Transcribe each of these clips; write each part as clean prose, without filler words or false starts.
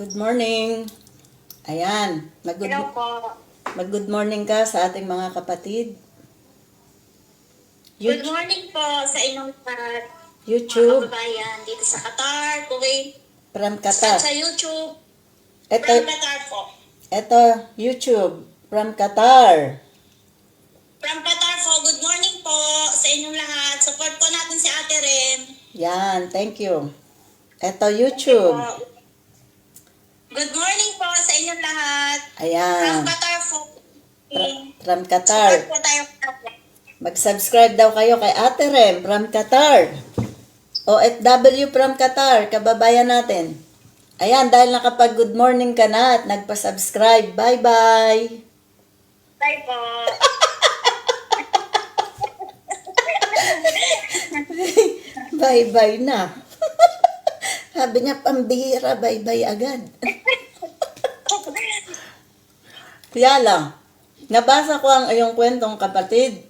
Good morning. Ayan, Hello po. mag-good morning ka sa ating mga kapatid. Good morning po sa inyong mga YouTube, kababayan dito sa Qatar, Kuwait, from at Qatar. sa YouTube. Ito, From Qatar po. ito, YouTube, from Qatar. From Qatar po, good morning po sa inyong lahat. Support po natin si Ate Ren. Yan, thank you. Ito, YouTube. Good morning po sa inyong lahat. From Ayan, Qatar po. from Qatar. Support po tayo. Mag-subscribe daw kayo kay Ate Rem from Qatar. OFW from Qatar, kababayan natin. Ayan, dahil nakapag-good morning ka na at nagpa-subscribe. Bye-bye. Bye po. Bye-bye na. Sabi niya, pambihira, bye-bye agad. Kaya lang, nabasa ko ang iyong kwentong kapatid.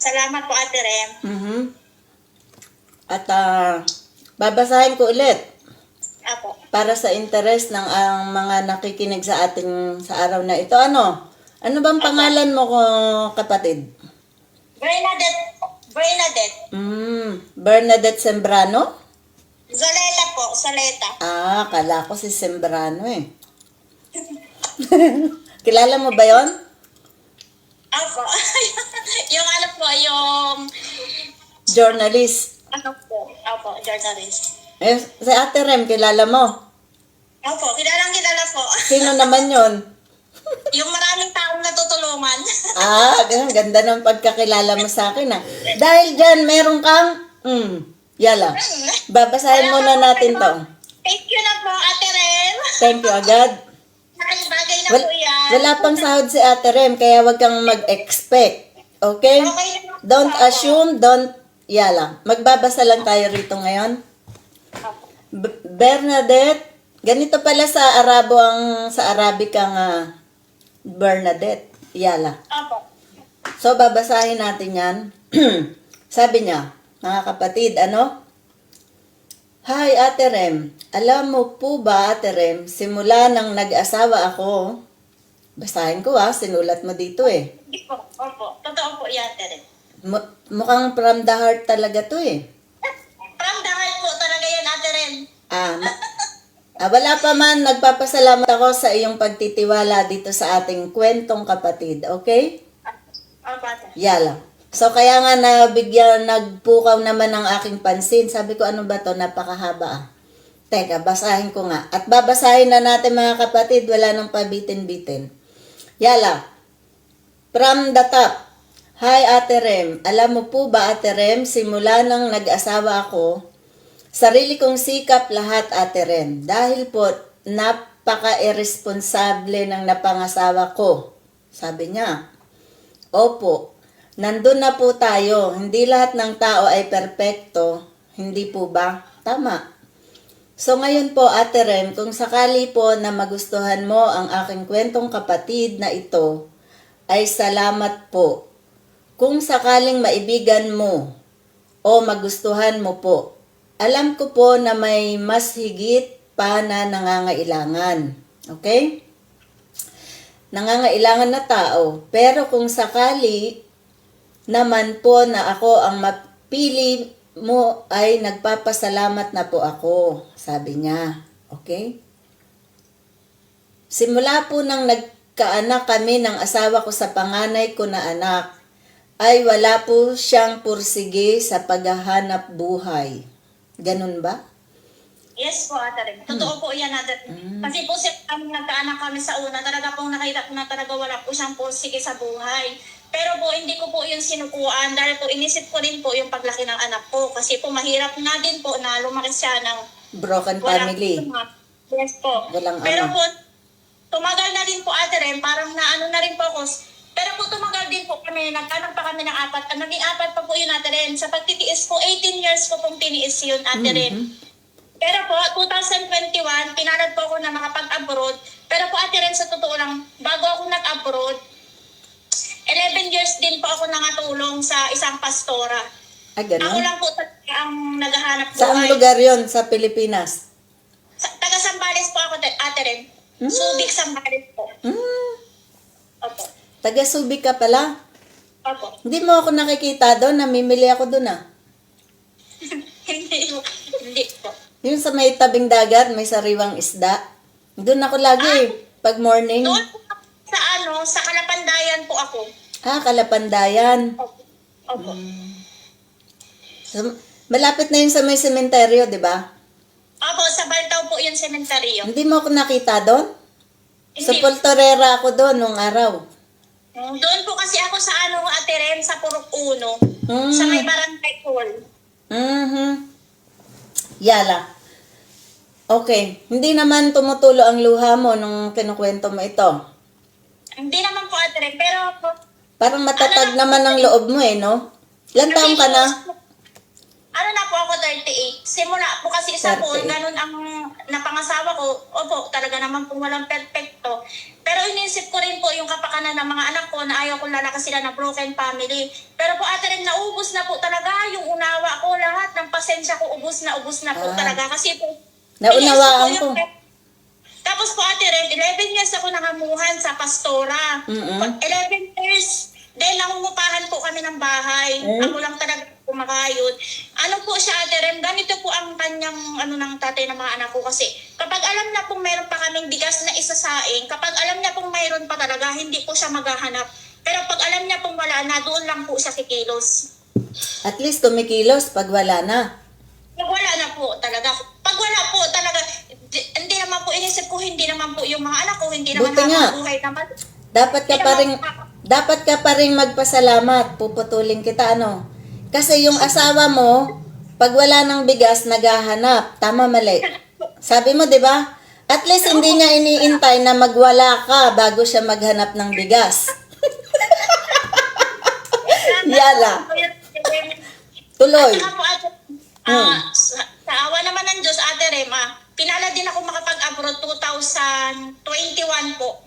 Salamat po Ate Ren. At babasahin ko ulit Apo. para sa interes ng mga nakikinig sa ating sa araw na ito. Ano? Ano bang pangalan mo ko, kapatid? Bernadette. Bernadette. Bernadette Sembrano? Zaleta po. Zaleta. Kala ko si Sembrano eh. Kilala mo ba yon? Apo. Yung ano po, yung Journalist. ano po, Apo, journalist. Eh, si Ate Rem, kilala mo? Apo, kilala po. Sino naman yon? Yung maraming taong natutulungan. Ganda ng pagkakilala mo sa akin Dahil dyan, meron kang, yala. Babasahin muna natin to. Thank you na po, Ate Rem. Thank you agad. Malaking bagay na Wal- po yan. wala pang sahod si Ate Rem, kaya wag kang mag-expect. Okay? Okay na po, Don't Apo. assume, yala. Magbabasa lang tayo rito ngayon. Apo. Bernadette, ganito pala sa Arabo sa Arabic ang Bernadette. Yala. Apo. So, babasahin natin yan. Sabi niya, mga kapatid, ano? Hi, Ate Rem. Alam mo po ba, Ate Rem, simula nang nag-asawa ako, basahin ko sinulat mo dito eh. Hindi po, Opo. Totoo po yan, Ate Rem. Mukhang from the heart talaga to eh. From the heart po talaga yan, Ate Rem. Wala pa man, nagpapasalamat ako sa iyong pagtitiwala dito sa ating kwentong kapatid, okay? Opo, Ate. Yala. So, kaya nga nagpukaw naman ng aking pansin. Sabi ko, ano ba to? Napakahaba Teka, basahin ko nga. At babasahin na natin mga kapatid, wala nang pabitin-bitin. Yala. From the top. Hi, Ate Rem. Alam mo po ba, Ate Rem, simula nang nag-asawa ako, sarili kong sikap lahat, Ate Rem. Dahil po, napaka-irresponsable ng napangasawa ko. Sabi niya. Opo. Nandun na po tayo. Hindi lahat ng tao ay perpekto. Hindi po ba? Tama. So ngayon po, Ate Rem, kung sakali po na magustuhan mo ang aking kwentong kapatid na ito, ay salamat po. Kung sakaling maibigan mo o magustuhan mo po, alam ko po na may mas higit pa na nangangailangan. Okay? Nangangailangan na tao. Pero kung sakali naman po na ako ang mapili mo ay nagpapasalamat na po ako, sabi niya. Okay? Simula po nang nagkaanak kami ng asawa ko sa panganay ko na anak, ay wala po siyang pursige sa paghahanap buhay. Ganun ba? Yes po, Ate Rem. Totoo po yan, Ate Rem. Kasi po nagkaanak kami sa una, talaga pong nakita ko na talaga wala po siyang pursige sa buhay. Pero po, hindi ko po yung sinukuan dahil po inisip ko din po yung paglaki ng anak ko. Kasi po, mahirap na din po na lumaki siya ng Broken family. Yes po. Walang Pero ama. po, tumagal na din po, Ate Rem, parang naano na rin po ako. Pero po, tumagal din po kami, nagkanak pa kami ng apat. Naging apat pa po yun, Ate Rem. Sa pagtitiis po, 18 years ko pong tiniis yun, Ate Rem. Pero po, 2021, pinanad po ako na makapag-abroad. Pero po, Ate Ren, sa totoo lang, bago ako nag-abroad, 11 years din po ako nangatulong sa isang pastora. Ako Ganun? lang po talaga ang naghahanap buhay. Saang lugar yon sa Pilipinas? Taga Sambales Sambales po ako, Ate Ren. Subic, Sambales po. Opo. Taga Subic ka pala? Opo. Hindi mo ako nakikita doon, namimili ako doon ah. Hindi po. Yung sa may tabing dagat, may sariwang isda. Doon ako lagi, pag morning. Doon po sa sa Kalapandayan po ako. Kalapandayan. Opo. So, malapit na yun sa may sementeryo, di ba? Opo, sa Baltaw po yung sementeryo. Hindi mo ako nakita doon? Sa Hindi. Poltorera ako doon nung araw. Doon po kasi ako sa Ate Ren, sa Purok 1. Mm. Sa may barangay hall. Yala. Okay. Hindi naman tumutulo ang luha mo nung kinukwento mo ito. Hindi naman po, Ate Ren, pero Parang matatag naman ang loob mo eh, no? Ilan taong ka na? na po ako, 38. Simula po kasi sa po, 38. ganun ang napangasawa ko. Opo, talaga naman po walang perfecto. Pero inisip ko rin po yung kapakanan ng mga anak ko na ayaw kong lalaki sila na broken family. Pero po, Ate Ren, naubos na po talaga yung unawa ko. Lahat ng pasensya ko, ubos na po talaga. Kasi po, Naunawaan inisip ko. Tapos po, Ate Ren, 11 years ako nangamuhan sa pastora. 11 years. Dahil nangungupahan po kami ng bahay. Ako lang talaga kumakayod. Ano po siya, Ate Ren, ganito po ang kanyang ng tatay ng mga anak ko. Kasi kapag alam na pong mayroon pa kaming bigas na isasaing, kapag alam niya pong mayroon pa talaga, hindi po siya maghahanap. Pero pag alam niya pong wala na, doon lang po siya kikilos. At least kumikilos pag wala na. Pag wala na po talaga. Pag wala po talaga, hindi naman po inisip ko, hindi naman po yung mga anak ko, hindi naman Buti nga. buhay naman. Dapat ka pa rin magpasalamat. Puputulin kita, ano? Kasi yung asawa mo, pag wala ng bigas, naghahanap. Tama, mali. Sabi mo, di ba? At least hindi niya iniintay na magwala ka bago siya maghanap ng bigas. Yala. Tuloy. At saka po, sa awa naman ng Diyos, Ate Rema, pinala din ako makapag-abroad 2021 po.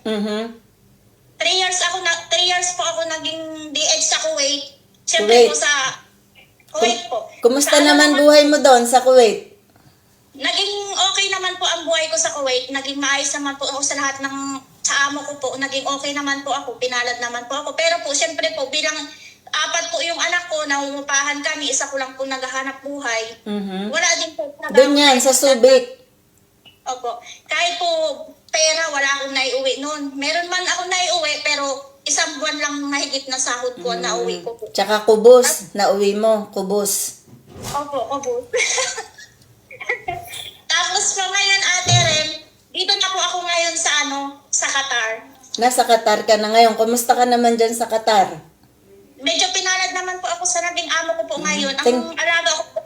3 years po ako naging DH sa Kuwait. Siyempre Kuwait. po sa Kuwait po. Kumusta Sa naman buhay mo doon sa Kuwait? Naging okay naman po ang buhay ko sa Kuwait. Naging maayos naman po ako sa lahat ng sa amo ko po. Naging okay naman po ako. Pinalad naman po ako. Pero po, siyempre po, bilang 4 po yung anak ko, nangungupahan kami, isa ko lang po naghahanap buhay. Wala din po. Doon yan, sa Subic. Opo. Kahit po pera, wala akong naiuwi noon. Meron man ako naiuwi, pero isang buwan lang mahigit na sahod ko na uwi ko po. Tsaka kubos, nauwi mo, kubos. Opo. Tapos po ngayon, Ate Ren, dito na po ako ngayon sa sa Qatar. Nasa Qatar ka na ngayon. Kumusta ka naman dyan sa Qatar? Medyo pinalad naman po ako sa naging amo ko po ngayon. Ang alaga ko po,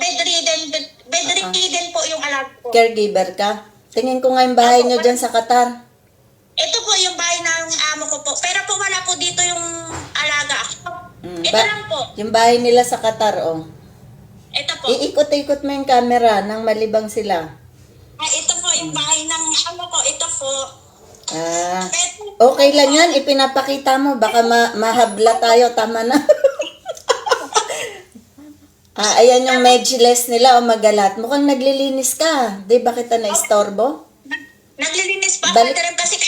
bedridden po yung alaga ko. Caregiver ka? Tingin ko nga yung bahay nyo dyan sa Qatar. Ito po yung bahay ng amo ko po. Pero po wala po dito yung alaga ako. Ito lang po. Yung bahay nila sa Qatar, oh. Ito po. Iikot-ikot mo yung camera nang malibang sila. Ito po yung bahay ng amo ko. Ito po. Okay lang yan. Ipinapakita mo. Baka mahabla tayo. Tama na. Ayan yung medgeless nila o magalat. Mukhang naglilinis ka. Di ba kita na-istorbo? Naglilinis pa Balik- ako rin kasi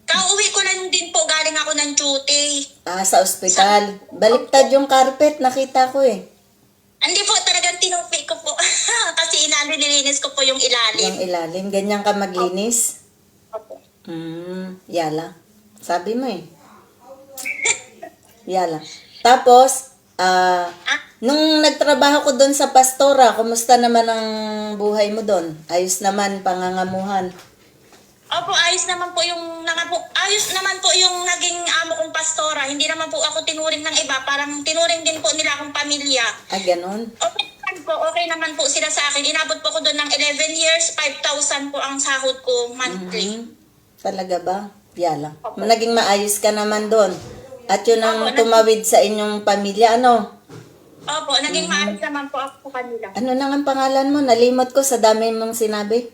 kauwi ko lang din po. Galing ako ng duty. Sa ospital. Baliktad yung carpet. Nakita ko eh. Hindi po, talagang tinupi ko po. Kasi nililinis ko po yung ilalim. Yung ilalim. Ganyan ka maglinis? Opo. Yala. Sabi mo eh. Yala. Tapos, nung nagtrabaho ko doon sa pastora, kumusta naman ang buhay mo doon? Ayos naman, pangangamuhan. Opo, ayos naman po yung naging amo kong pastora. Hindi naman po ako tinuring ng iba. Parang tinuring din po nila akong pamilya. Ganun. Okay naman po sila sa akin. Inabot po ko doon ng 11 years, 5,000 po ang sahod ko monthly. Talaga ba? Yala. Naging maayos ka naman doon. At yun ang tumawid sa inyong pamilya, ano? Opo, naging maayos naman po ako sa kanila. Ano nang ang pangalan mo? Nalimot ko sa dami mong sinabi.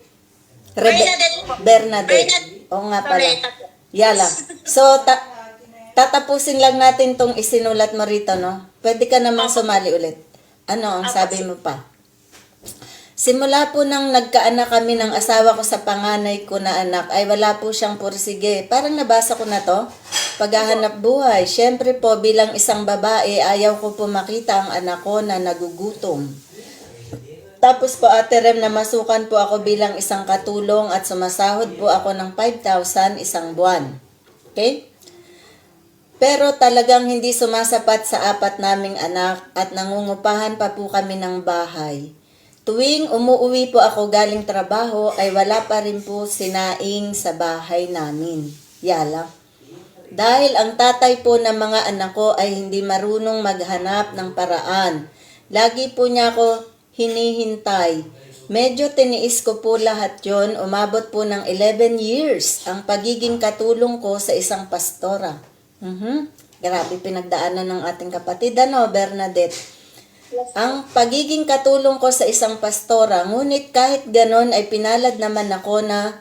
Bernadette po. Bernadette. Oo nga pala. Torreta po. Yala. So, tatapusin lang natin tong isinulat mo rito, no? Pwede ka namang sumali ulit. Ano ang sabi mo pa? Simula po nang nagkaanak kami ng asawa ko sa panganay ko na anak, ay wala po siyang pursige. Parang nabasa ko na to. Paghahanap buhay. Siyempre po, bilang isang babae, ayaw ko po makita ang anak ko na nagugutom. Tapos po, Ate Rem, namasukan po ako bilang isang katulong at sumasahod po ako ng 5,000 isang buwan. Okay? Pero talagang hindi sumasapat sa apat naming anak at nangungupahan pa po kami ng bahay. Tuwing umuwi po ako galing trabaho ay wala pa rin po sinaing sa bahay namin. Yala. Dahil ang tatay po ng mga anak ko ay hindi marunong maghanap ng paraan. Lagi po niya ako hinihintay. Medyo tiniis ko po lahat yon. Umabot po ng 11 years ang pagiging katulong ko sa isang pastora. Grabe pinagdaanan ng ating kapatid, Bernadette? Ang pagiging katulong ko sa isang pastora, ngunit kahit ganon ay pinalad naman ako na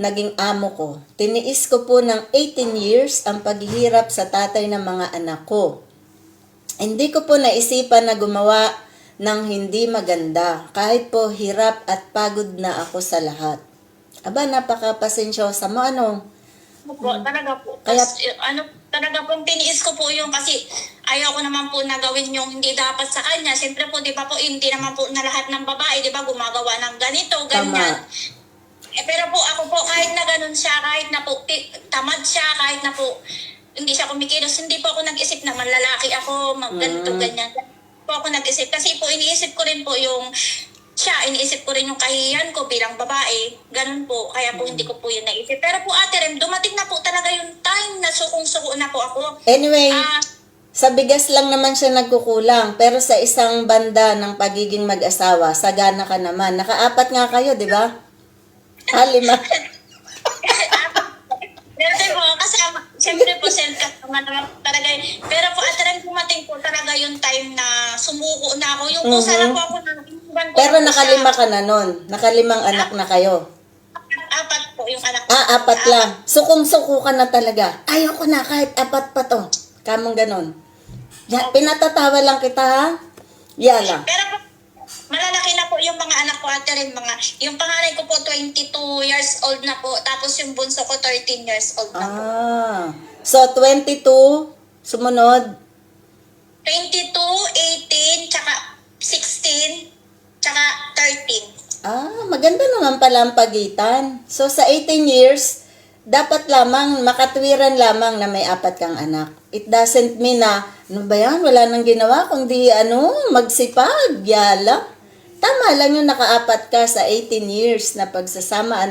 naging amo ko. Tiniis ko po ng 18 years ang paghihirap sa tatay ng mga anak ko. Hindi ko po naisipan na gumawa ng hindi maganda, kahit po hirap at pagod na ako sa lahat. Aba, napakapasensyosa mo, Po, talaga po. Kaya- Talaga pong tiniis ko po yung kasi ayaw ko naman po na gawin yung hindi dapat sa kanya. Siyempre po, di ba po, hindi naman po na lahat ng babae, di ba, gumagawa ng ganito, ganyan. Pero po, ako po, kahit na ganun siya, kahit na po tamad siya, kahit na po hindi siya kumikilos, hindi po ako nag-isip na manlalaki ako, ganito, ganyan. Po ako nag-isip. Kasi po, iniisip ko rin po yung iniisip ko rin yung kahihiyan ko bilang babae. Ganun po. Kaya po hindi ko po yun naisip. Pero po, Ate Rem, dumating na po talaga yung time na sukong-suko na po ako. Anyway, Ah, sa bigas lang naman siya nagkukulang. Pero sa isang banda ng pagiging mag-asawa, sagana ka naman. Nakaapat nga kayo, di ba? Lima. Pero po, kasama, siyempre po, self-kasama naman talaga. Pero po, Ate Rem, dumating po talaga yung time na sumuko na ako. Yung kusa na po ako na Pero nakalima ka na nun. Nakalimang anak na kayo. Apat po yung anak ko. Apat lang. Sukong-suko ka na talaga. Ayaw ko na kahit apat pa to. Kamong ganon. Pinatatawa lang kita, ha? Yala. Pero po, malalaki na po yung mga anak ko, Ate Rem. Yung panganay ko po, 22 years old na po. Tapos yung bunso ko, 13 years old na po. So, 22, sumunod. 22, 18, tsaka 16, tsaka 13. Maganda naman pala ang pagitan. So, sa 18 years, dapat lamang, makatwiran lamang na may apat kang anak. It doesn't mean na, ano ba yan, wala nang ginawa, kundi magsipag, yala. Tama lang yung nakaapat ka sa 18 years na pagsasama,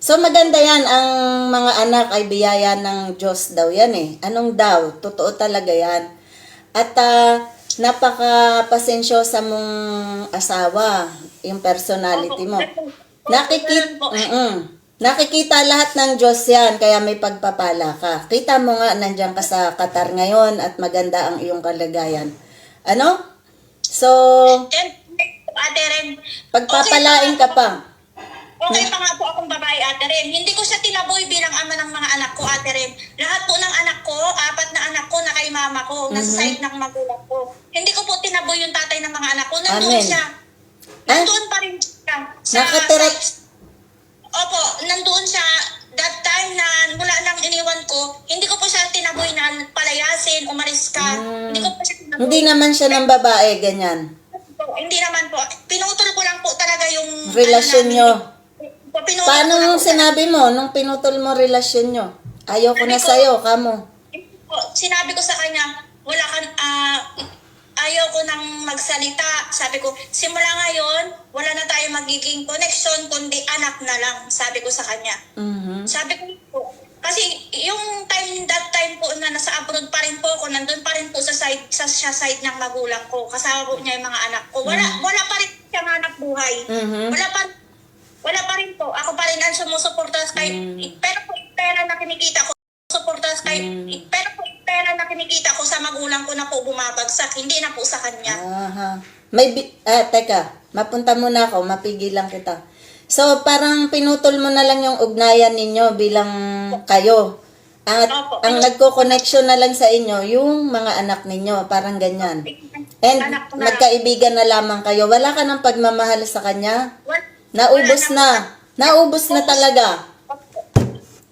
So, maganda yan, ang mga anak ay biyaya ng Diyos daw yan Anong daw? Totoo talaga yan. At, napaka-pasensyosa mong asawa, yung personality mo. Nakikita lahat ng Diyos yan, kaya may pagpapala ka. Kita mo nga, nandiyan ka sa Qatar ngayon at maganda ang iyong kalagayan. So, Ate Rem, pagpapalain ka pa. okay pa nga po akong babae, Ate Rem. Hindi ko siya tinaboy bilang ama ng mga anak ko, Ate Rem. Lahat po ng anak ko, apat na anak ko na kay mama ko, nasa side ng magulang ko. Hindi ko po tinaboy yung tatay ng mga anak ko. Nandun Amen. siya. Nandun pa rin siya. Nakatira. Opo, nandun siya. That time na mula nang iniwan ko, hindi ko po siya tinaboy na palayasin, umalis ka. Hindi ko po siya tinaboy. Hindi naman siya ng babae, ganyan. Hindi naman po. Pinutol ko lang po talaga yung Relasyon namin. nyo. Pinutol Paano ko lang nung po sinabi mo, nung pinutol mo relasyon nyo? Ayaw ko na sa'yo, kamo. Sinabi ko sa kanya, ayaw ko nang magsalita. Sabi ko, simula ngayon, wala na tayo magiging connection, kundi anak na lang. Sabi ko sa kanya. Sabi ko po, kasi yung that time po na nasa abroad pa rin po ako, nandun pa rin po sa side ng magulang ko. Kasama po niya yung mga anak ko. Wala pa rin siyang anak buhay. Wala pa rin po. Ako pa rin ang sumusuporta kahit pero po yung pera na kinikita ko pero po yung pera na kinikita ko sa magulang ko na po bumabagsak, hindi na po sa kanya. Teka, mapunta muna ako, mapigil lang kita. So, parang pinutol mo na lang yung ugnayan ninyo bilang kayo. At Opo. ang nagko-connection na lang sa inyo, yung mga anak ninyo, parang ganyan. And Anak ko na lang. magkaibigan na lamang kayo. Wala ka ng pagmamahal sa kanya? Wala- Naubos wala na. Naubos na talaga.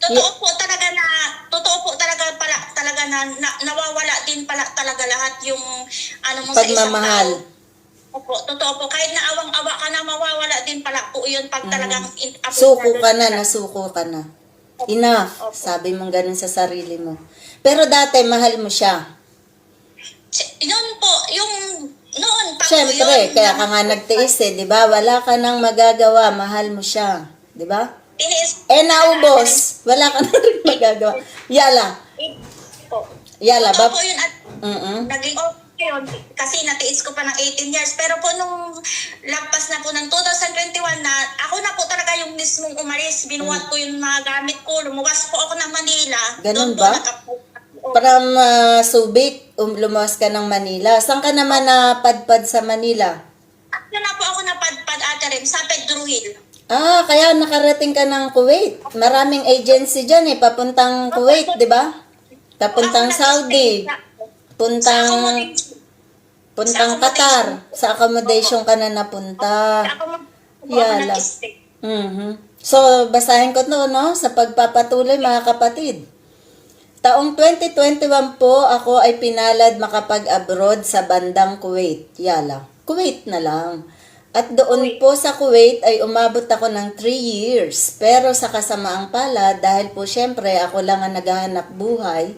Totoo po talaga pala talaga na nawawala din pala talaga lahat yung ano mo sa isang Pagmamahal. tao. Opo, totoo po. Kahit na awang-awa ka na, mawawala din pala po yun pag talagang Suko ka na, nasuko ka na. Enough. Sabi mong ganun sa sarili mo. Pero dati, mahal mo siya. Yun po, yung noon pa po Siyempre, yun. kaya ka nga nagtiis eh, di ba? Wala ka nang magagawa, mahal mo siya. Di ba? Tiniis Eh, naubos. Wala ka na rin magagawa. Yala. po. Yala, Totoo ba? po yun at naging okay yun kasi natiis ko pa ng 18 years. Pero po nung lagpas na po ng 2021 na ako na po talaga yung mismong umalis. Binuhat ko yung mga gamit ko. Lumuwas po ako ng Manila. Ganun Doon po ba? nakapo. From Subic, lumuwas ka ng Manila. Saan ka naman napadpad sa Manila? Yun na po ako napadpad ate Rem sa Pedro Hill. Ah, kaya nakarating ka ng Kuwait. Maraming agency dyan eh, papuntang Kuwait, di ba? Papuntang Ako Saudi, nag-stay sa puntang accommodation. Qatar. Sa accommodation ka na napunta. Ako Yala. nag-stay. So, basahin ko to, no? Sa pagpapatuloy, mga kapatid. Taong 2021 po, ako ay pinalad makapag-abroad sa bandang Kuwait. Yala. Kuwait na lang. At doon po sa Kuwait ay umabot ako ng 3 years. Pero sa kasamaang pala, dahil po syempre ako lang ang naghahanap buhay,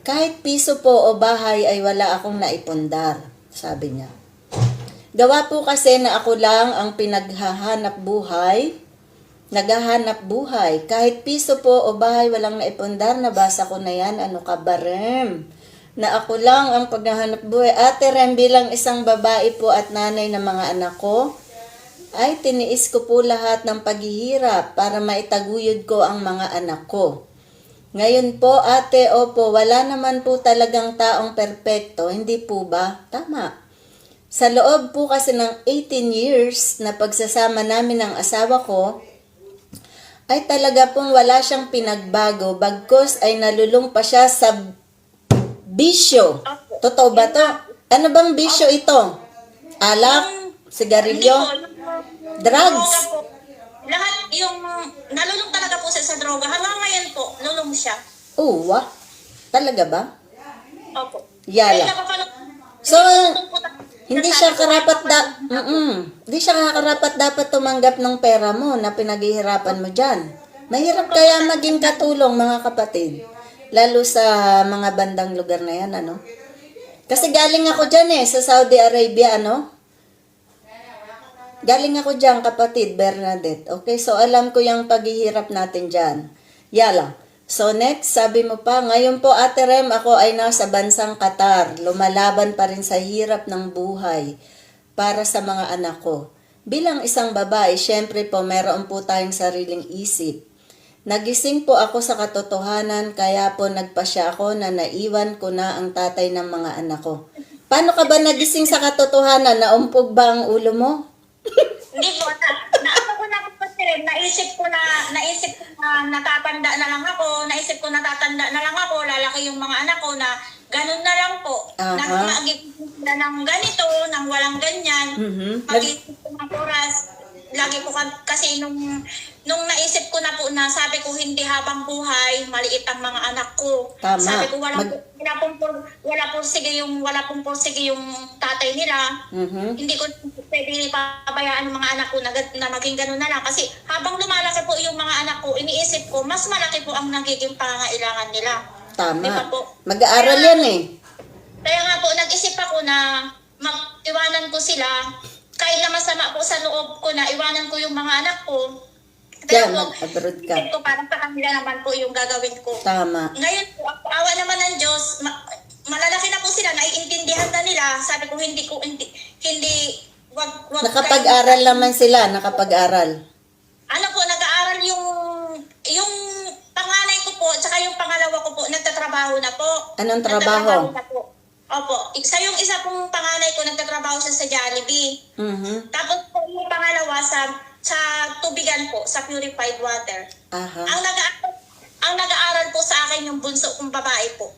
kahit piso po o bahay ay wala akong naipundar, sabi niya. Gawa po kasi na ako lang ang pinaghahanap buhay, naghahanap buhay. Kahit piso po o bahay walang naipundar, nabasa ko na yan. Ano ka ba, Rem? Na ako lang ang paghahanap buhay. Ate Rem, bilang isang babae po at nanay ng mga anak ko, ay tiniis ko po lahat ng paghihirap para maitaguyod ko ang mga anak ko. Ngayon po, ate, opo, wala naman po talagang taong perpekto, hindi po ba? Tama. Sa loob po kasi ng 18 years na pagsasama namin ng asawa ko, ay talaga pong wala siyang pinagbago, bagkus ay nalulung pa siya sa bisyo. Totoo ba to? Ano bang bisyo ito? Alak? Sigarilyo? Drugs? Droga po. Lahat yung nalulong talaga po siya sa droga. Hanggang ngayon po, lulong siya. Uwa? Talaga ba? Opo. Yala. So, hindi siya hindi siya karapat dapat tumanggap ng pera mo na pinaghihirapan mo dyan. Mahirap kaya maging katulong, mga kapatid. Lalo sa mga bandang lugar na yan, ano? Kasi galing ako dyan sa Saudi Arabia, ano? Galing ako dyan, kapatid, Bernadette. Okay, so alam ko yung paghihirap natin dyan. Yala. So next, sabi mo pa, ngayon po Ate Rem, ako ay nasa bansang Qatar. Lumalaban pa rin sa hirap ng buhay para sa mga anak ko. Bilang isang babae, syempre po, meron po tayong sariling isip. Nagising po ako sa katotohanan, kaya po nagpasya ako na naiwan ko na ang tatay ng mga anak ko. Paano ka ba nagising sa katotohanan? Naumpog ba ang ulo mo? Hindi po, naano ko na po kasi rin, naisip ko na natatanda na lang ako, lalaki yung mga anak ko na ganun na lang po. Aha. Nag-iisip sila ng ganito, ng walang ganyan, mag-iisip ko ng oras. Lagi ko kasi nung naisip ko na po na sabi ko hindi habang buhay, maliit ang mga anak ko. Tama. Sabi ko wala pong porsige yung tatay nila. Hindi ko pwede pabayaan ng mga anak ko na maging ganun na lang. Kasi habang lumalaki po yung mga anak ko, iniisip ko, mas malaki po ang nagiging pangangailangan nila. Tama. Di ba po? Mag-aaral yan Kaya nga po, nag-isip ako na iwanan ko sila. Kahit na masama po sa loob ko na iwanan ko yung mga anak ko. Kaya Pero po, mag-abroad ka. isip ko parang sa kanila naman po yung gagawin ko. Tama. Ngayon po, awa naman ng Diyos, malalaki na po sila, naiintindihan na nila. Sabi ko, wag Nakapag-aral naman sila, nakapag-aral. Ano po, nag-aaral yung panganay ko po, tsaka yung pangalawa ko po, nagtatrabaho na po. Anong trabaho? Nagtatrabaho na po. Opo. Yung isa pong panganay ko, nagtatrabaho siya sa Jollibee. Tapos po yung pangalawa sa tubigan po, sa purified water. Aha. Ang nag-aaral po sa akin yung bunso kong babae po.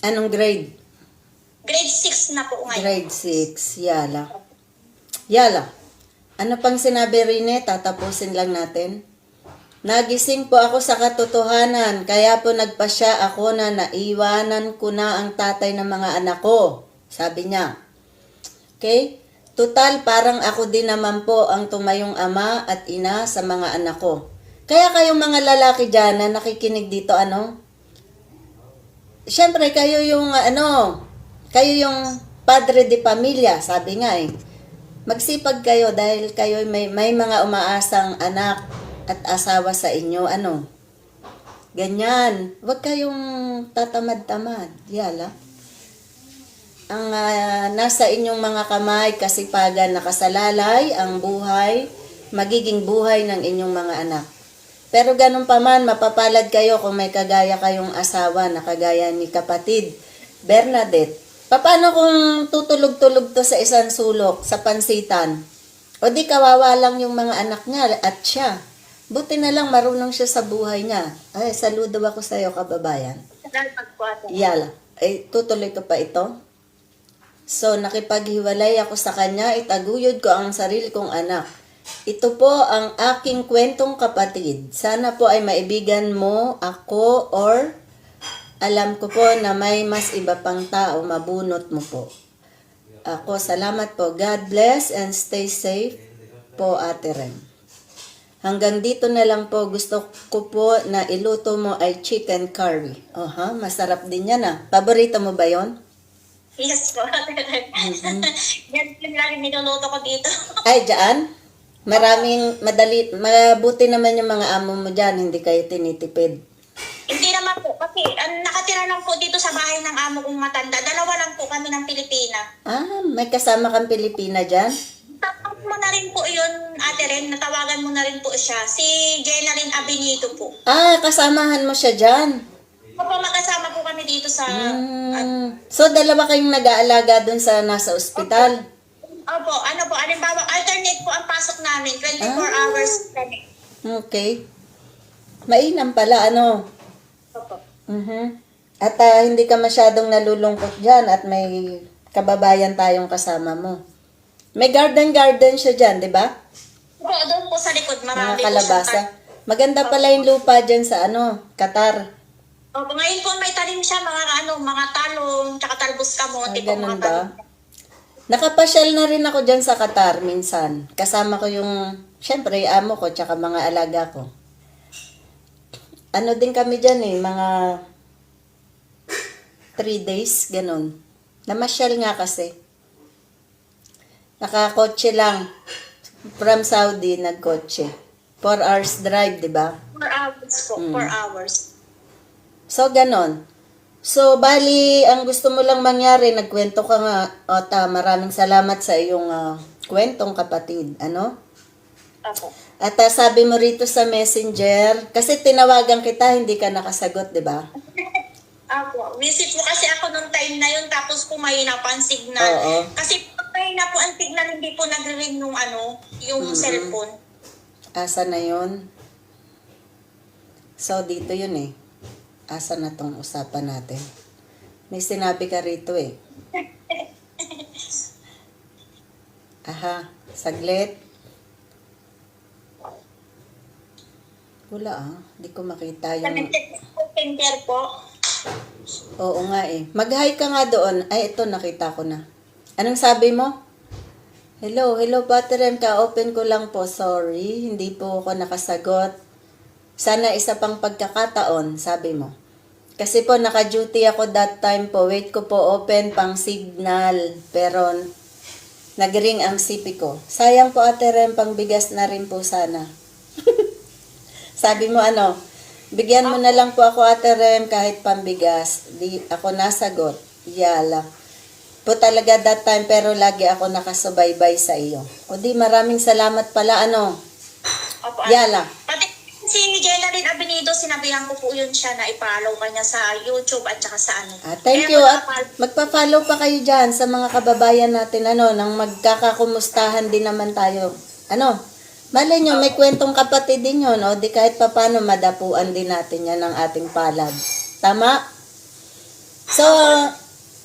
Anong grade? Grade 6 na po ngayon. Grade 6. Yala. Yala. Ano pang sinabi Rene? Tatapusin lang natin. Nagising po ako sa katotohanan, kaya po nagpasya ako na naiwanan ko na ang tatay ng mga anak ko. Sabi niya. Okay? Total, parang ako din naman po ang tumayong ama at ina sa mga anak ko. Kaya kayong mga lalaki dyan na nakikinig dito, Siyempre, kayo yung, kayo yung padre de pamilya, sabi nga eh. Magsipag kayo dahil kayo may mga umaasang anak at asawa sa inyo, Ganyan. Huwag kayong tatamad-tamad. Yala. Ang nasa inyong mga kamay, kasipagan, nakasalalay, ang buhay, magiging buhay ng inyong mga anak. Pero ganun pa man, mapapalad kayo kung may kagaya kayong asawa na kagaya ni kapatid Bernadette. Paano kung tutulog-tulog to sa isang sulok, sa pansitan? O di kawawa lang yung mga anak niya at siya. Buti na lang marunong siya sa buhay niya. Ay, saludo ako sa iyo, kababayan. Salamat po, ate. Yala. Ay, tutuloy ko pa ito. So, nakipaghiwalay ako sa kanya, itaguyod ko ang sarili kong anak. Ito po ang aking kwentong kapatid. Sana po ay maibigan mo ako or alam ko po na may mas iba pang tao, mabunot mo po. Ako, salamat po. God bless and stay safe po, Ate Rem. Hanggang dito na lang po, gusto ko po na iluto mo ay chicken curry. Masarap din yan Paborito mo ba yon? Yes po, ate Rem. Yan yung lagi niluluto ko dito. Ay, dyan? Mabuti naman yung mga amo mo dyan, hindi kayo tinitipid. Hindi naman po, kasi nakatira lang po dito sa bahay ng amo kong matanda. Dalawa lang po kami ng Pilipina. May kasama kang Pilipina dyan? Tawag mo na rin po yun, ate Ren. Natawagan mo na rin po siya. Si Jenaline Abinito po. Kasamahan mo siya dyan? Opo, magkasama po kami dito sa... So, dalawa kayong nag-aalaga dun sa nasa ospital? Opo, alimbawa, alternate po ang pasok namin. 24 hours kami. Okay. Mainam pala, Opo. At hindi ka masyadong nalulungkot dyan at may kababayan tayong kasama mo. May garden siya dyan, di ba? Opo, doon po sa likod, Mga marami po kalabasa. siyang... Maganda pala yung lupa dyan sa Qatar. Opo, ngayon po may talim siya, mga talong, tsaka talbos kamote po, Ganun mga ba? talim. Nakapasyal na rin ako dyan sa Qatar minsan. Kasama ko yung, syempre, amo ko, tsaka mga alaga ko. Din kami dyan mga 3 days, ganun. Namasyal nga kasi. Nakakotse lang. From Saudi, nagkotse. 4 hours drive, di ba? 4 hours po, 4 hours. So, ganon. So, bali, ang gusto mo lang mangyari, nagkwento ka nga, maraming salamat sa iyong kwentong kapatid, Opo. At sabi mo rito sa messenger, kasi tinawagan kita, hindi ka nakasagot, di ba? Opo. Visit po kasi ako nung time na yun, tapos mahina pa ang signal. Oo. Kasi mahina po ang signal, hindi po nagre-ring nung yung cellphone. Asa na yun? So, dito yun Asa na tong usapan natin? May sinabi ka rito saglit. Wala di ko makita yung... Tender po. Oo nga Mag-hi ka nga doon. Ay, ito, nakita ko na. Anong sabi mo? Hello, Paterem, ka-open ko lang po. Sorry, hindi po ako nakasagot. Sana isa pang pagkakataon, sabi mo. Kasi po, naka-duty ako that time po. Wait ko po open pang signal. Pero, nag-ring ang CP ko. Sayang po, Ate Rem, pang bigas na rin po sana. Sabi mo, bigyan mo na lang po ako, Ate Rem, kahit pambigas. Di ako nasagot. Yala. Po talaga that time, pero lagi ako nakasubaybay sa iyo. O di, maraming salamat pala, Opo, Yala. Pati si Jenaline Abinito, sinabihan ko po yun siya na i-follow kanya sa YouTube at saka sa Thank you. At magpa-follow pa kayo dyan sa mga kababayan natin, nang magkakakumustahan din naman tayo. Malay nyo, may kwentong kapatid din yun, di kahit papano madapuan din natin yan ng ating palad. Tama? So,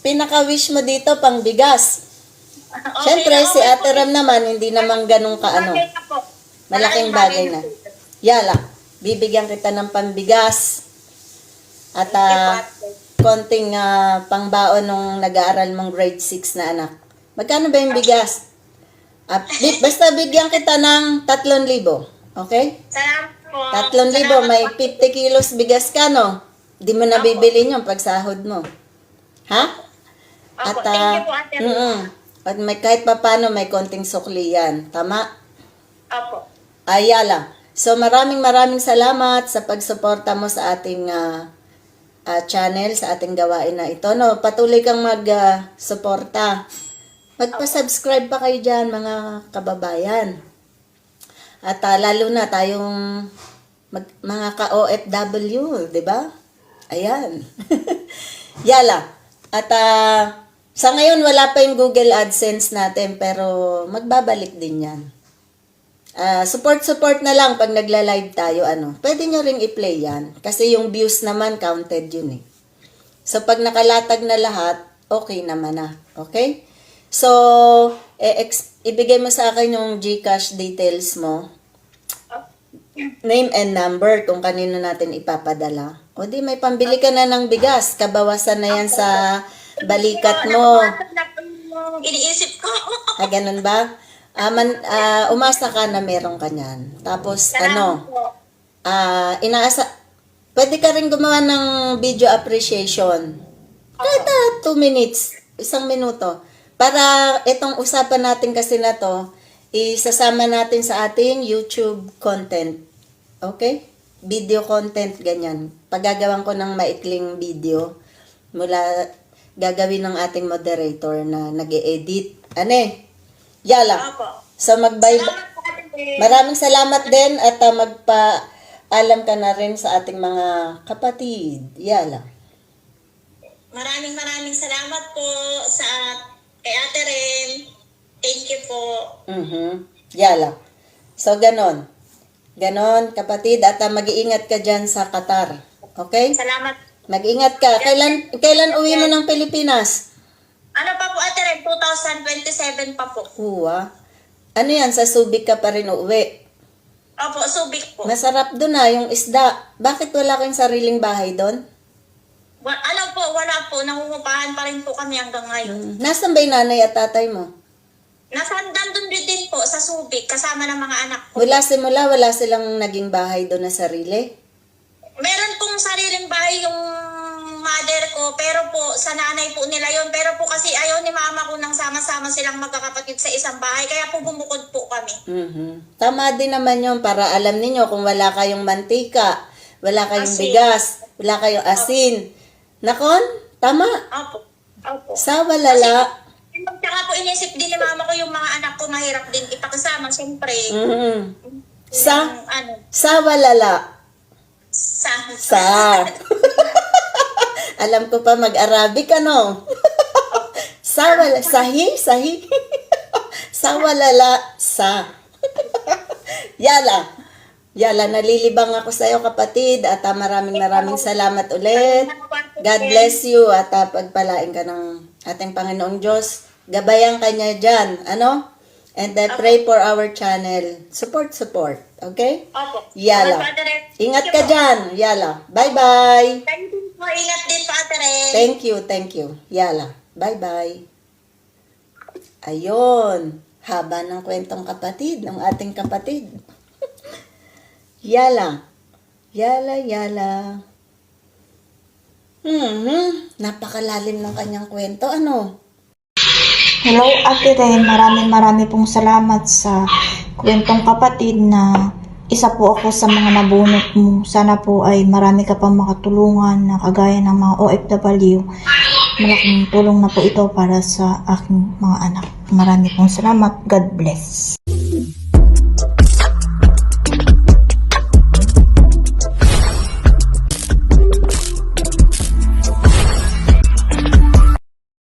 pinaka-wish mo dito pang bigas. Okay Siyempre, na, si okay Ate po. Ram naman, hindi naman ganun kaano. Bagay na po. Malaking bagay na. Yala, bibigyan kita ng pambigas. At konting pangbaon nung nag-aaral mong grade 6 na anak. Magkano ba yung bigas? Basta bigyan kita ng 3,000. Okay? Salamat po. 3,000, may 50 kilos bigas ka, no? Di mo nabibili yun pag sahod mo. Ha? Opo, thank you po, Ate Ram. At may, kahit pa paano, may konting sukli yan. Tama? Opo. Ayala. So, maraming salamat sa pagsuporta mo sa ating channel, sa ating gawain na ito. No? Patuloy kang mag-suporta. Magpa-subscribe pa kayo dyan, mga kababayan. At lalo na tayong mga ka-OFW, di ba? Ayan. Yala. At sa ngayon, wala pa yung Google AdSense natin, pero magbabalik din yan. Support na lang pag nagla-live tayo, Pwede nyo ring i-play yan. Kasi yung views naman, counted yun eh. So, pag nakalatag na lahat, okay naman na. Okay? So, ibigay mo sa akin yung GCash details mo. Name and number kung kanino natin ipapadala. O di, may pambili ka na ng bigas. Kabawasan na yan sa balikat mo. Iniisip ko. Ganun ba? Umasa ka na meron ka niyan. Tapos, Salamat po. pwede ka rin gumawa ng video appreciation. Kahit 2 minutes, 1 minuto. Para itong usapan natin kasi na to, isasama natin sa ating YouTube content. Okay? Video content, ganyan. Paggagawan ko ng maikling video, gagawin ng ating moderator na nag-e-edit. Yala. Opo. So, Salamat po, Ate Ram. maraming salamat din at magpaalam ka na rin sa ating mga kapatid. Yala. Maraming salamat po kay Ate Ren. Thank you po. Yala. So, ganon. Ganon, kapatid. At mag-iingat ka dyan sa Qatar. Okay? Salamat. Mag-ingat ka. Kailan uwi mo ng Pilipinas? Ano pa po, Ate Ren? 2027 pa po. Ano yan? Sa Subic ka pa rin uuwi. Opo, Subic po. Masarap doon yung isda. Bakit wala kayong sariling bahay doon? Wala po. Nangungupahan pa rin po kami hanggang ngayon. Nasaan ba yung nanay at tatay mo? Nandun din po sa Subic, kasama ng mga anak ko. Mula simula, wala silang naging bahay doon na sarili? Meron pong sariling bahay yung mother ko, pero po sa nanay po nila yon. Pero po kasi ayaw ni mama ko nang sama-sama silang magkakapatid sa isang bahay, kaya po bumukod po kami. Tama din naman yun para alam ninyo kung wala kayong mantika, wala kayong Asin. bigas, wala kayong asin. Nakon? Tama. Opo. Sa walala. Tsaka po inisip din ni mama ko yung mga anak ko mahirap din ipakasama, siyempre. Sa walala. Sa. Alam ko pa mag-Arabic, Sa walala. Sahi. Sa walala. Sa. Yala, nalilibang ako sa iyo, kapatid, at maraming salamat ulit. God bless you at pagpalain ka ng ating Panginoong Diyos. Gabayan ka niya dyan, And pray for our channel. Support. Okay? Opo. Yala. Ingat ka dyan. Yala. Bye-bye. Thank you po. Ingat din po, Ate Ren. Thank you. Yala. Bye-bye. Ayun. Haba ng kwentong kapatid, ng ating kapatid. Yala. Napakalalim ng kanyang kwento, Hello, Ate Ren. Marami pong salamat sa kwentong kapatid na isa po ako sa mga nabunot mo. Sana po ay marami ka pang makatulungan na kagaya ng mga OFW. Malaking tulong na po ito para sa aking mga anak. Marami pong salamat. God bless.